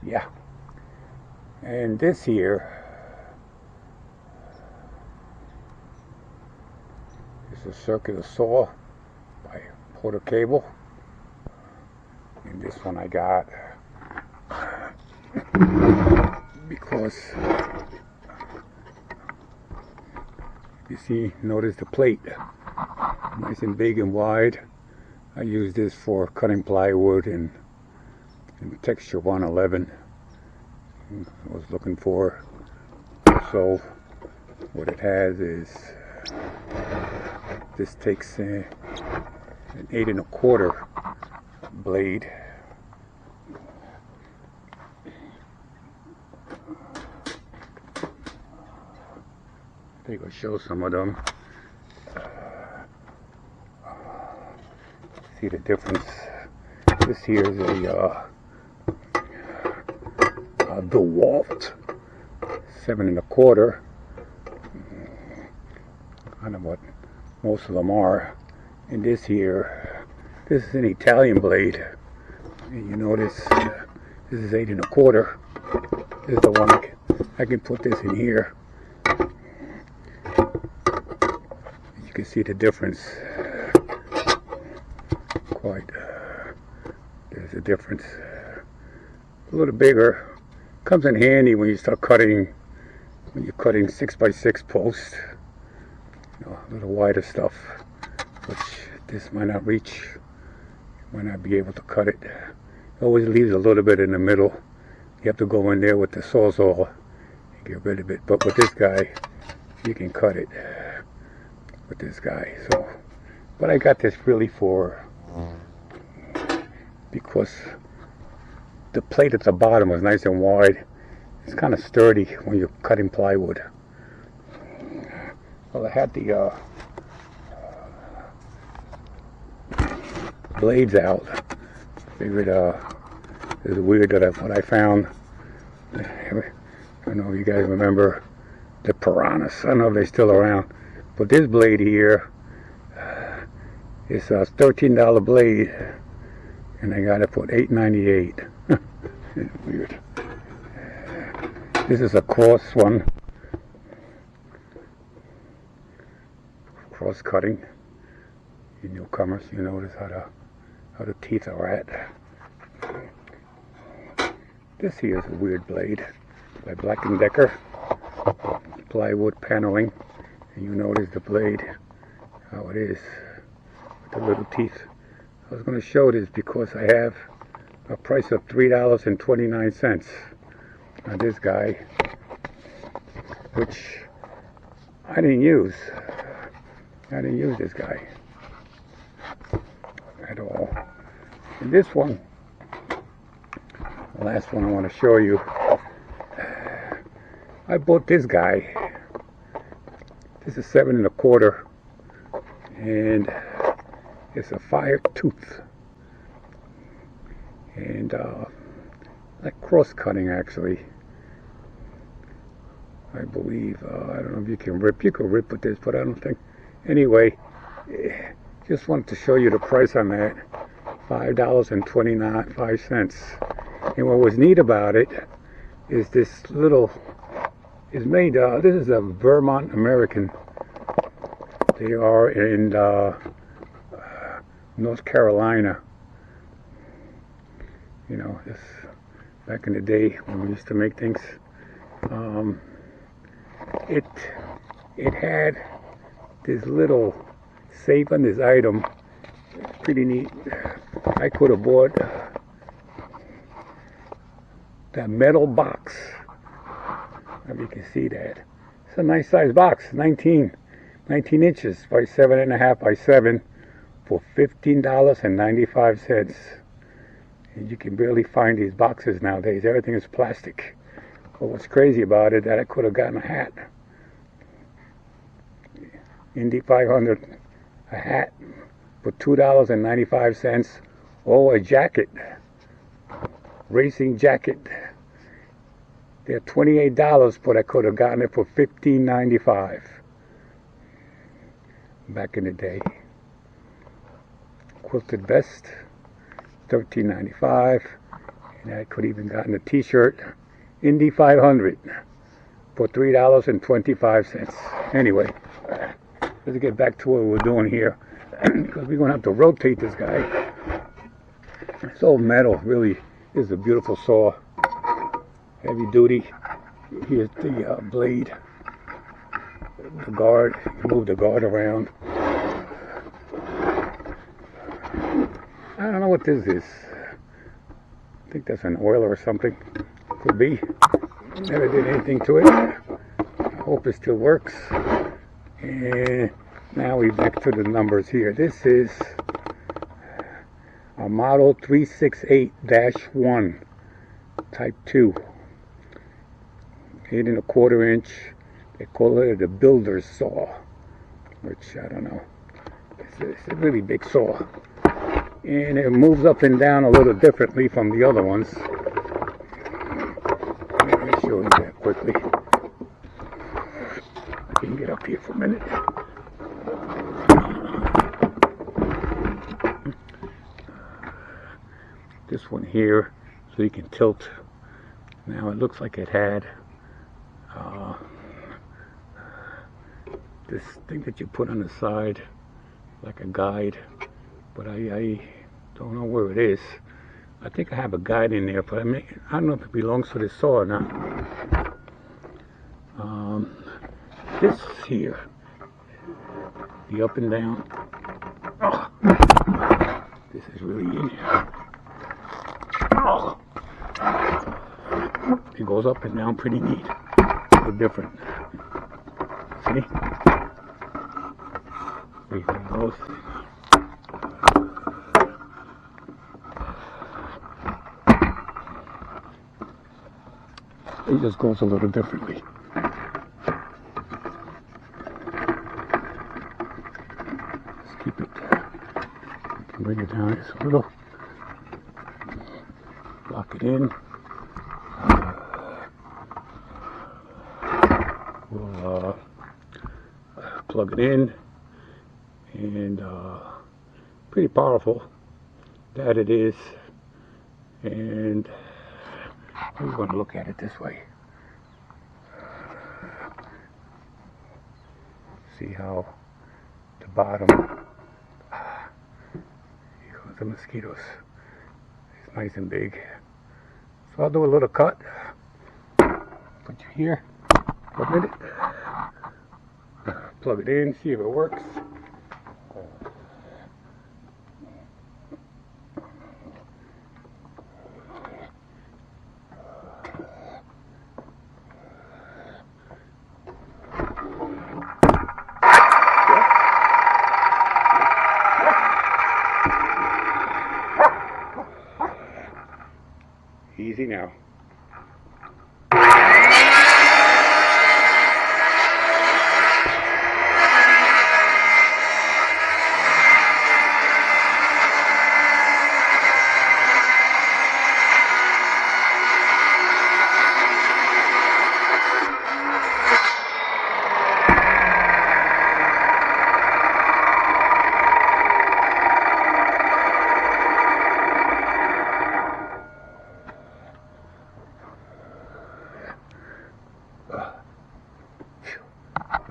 Yeah. And this here is a circular saw by Porter Cable. And this one I got because you see, notice the plate, nice and big and wide. I use this for cutting plywood in texture 111. I was looking for. So what it has is, this takes an 8 1/4 blade. I think I'll show some of them. See the difference. This here is a DeWalt 7 1/4. I don't know what most of them are. And this here, this is an Italian blade. And you notice this is 8 1/4. This is the one I can put this in here. You can see the difference. Quite. There's a difference. A little bigger. Comes in handy when you start cutting. When you're cutting 6x6 posts. You know, a little wider stuff, which this might not reach. You might not be able to cut it. It always leaves a little bit in the middle. You have to go in there with the sawzall and get rid of it. But with this guy, you can cut it with this guy. So, but I got this really because the plate at the bottom was nice and wide. It's kind of sturdy when you're cutting plywood. Well, I had the blades out. Figured it's weird that what I found. I don't know if you guys remember the piranhas. I don't know if they're still around. But this blade here is a $13 blade, and I got it for $8.98. Weird. This is a cross one. Cross cutting. You newcomers, you notice how the teeth are at. This here is a weird blade by Black & Decker. Plywood paneling. And you notice the blade, how it is, with the little teeth. I was going to show this because I have a price of $3.29 on this guy, which I didn't use. I didn't use this guy at all. And this one, the last one I want to show you, I bought this guy. This is 7 1/4, and it's a fire tooth, and like cross cutting actually. I believe. I don't know if you can rip. You can rip with this, but I don't think. Anyway, just wanted to show you the price on that. $5.25. And what was neat about it is this little. Is made. This is a Vermont American. They are in North Carolina. You know, this back in the day when we used to make things. It had this little save on this item. Pretty neat. I could have bought that metal box. If you can see that. It's a nice size box, 19 inches by 7.5 by 7 for $15.95. And you can barely find these boxes nowadays. Everything is plastic. But what's crazy about it, that I could have gotten a hat. Indy 500, a hat for $2.95, or a jacket, racing jacket. They're $28, but I could have gotten it for $15.95 back in the day. Quilted vest, $13.95, And I could even gotten a t-shirt, Indy 500, for $3.25. Anyway, let's get back to what we're doing here, because we're going to have to rotate this guy. This old metal really is a beautiful saw, heavy duty. Here's the blade, the guard. You move the guard around. I don't know what this is. I think that's an oiler or something. Could be. Never did anything to it. I hope it still works. And now we're back to the numbers here. This is a model 368-1, type 2. 8 1/4 inch. They call it a builder's saw, which I don't know. It's a really big saw. And it moves up and down a little differently from the other ones. Let me show you that quickly. I can get up here for a minute. This one here, so you can tilt. Now it looks like it had this thing that you put on the side, like a guide, but I don't know where it is. I think I have a guide in there, but I don't know if it belongs to this saw or not. This here, the up and down. Oh, this is really in here. Oh, it goes up and down pretty neat. A little different. See? There it goes. It just goes a little differently. Let's keep it. You can bring it down just a little. Lock it in. We'll plug it in, and pretty powerful that it is. And we're going to look at it this way. See how the bottom, here goes the mosquitoes. It's nice and big. So I'll do a little cut. Put you here for a minute. Plug it in, see if it works. Easy now.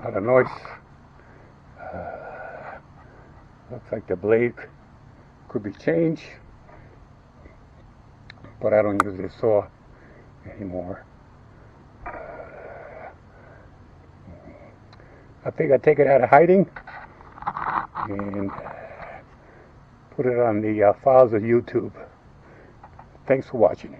Not a noise. Looks like the blade could be changed, but I don't use this saw anymore. I think I take it out of hiding and put it on the files of YouTube. Thanks for watching.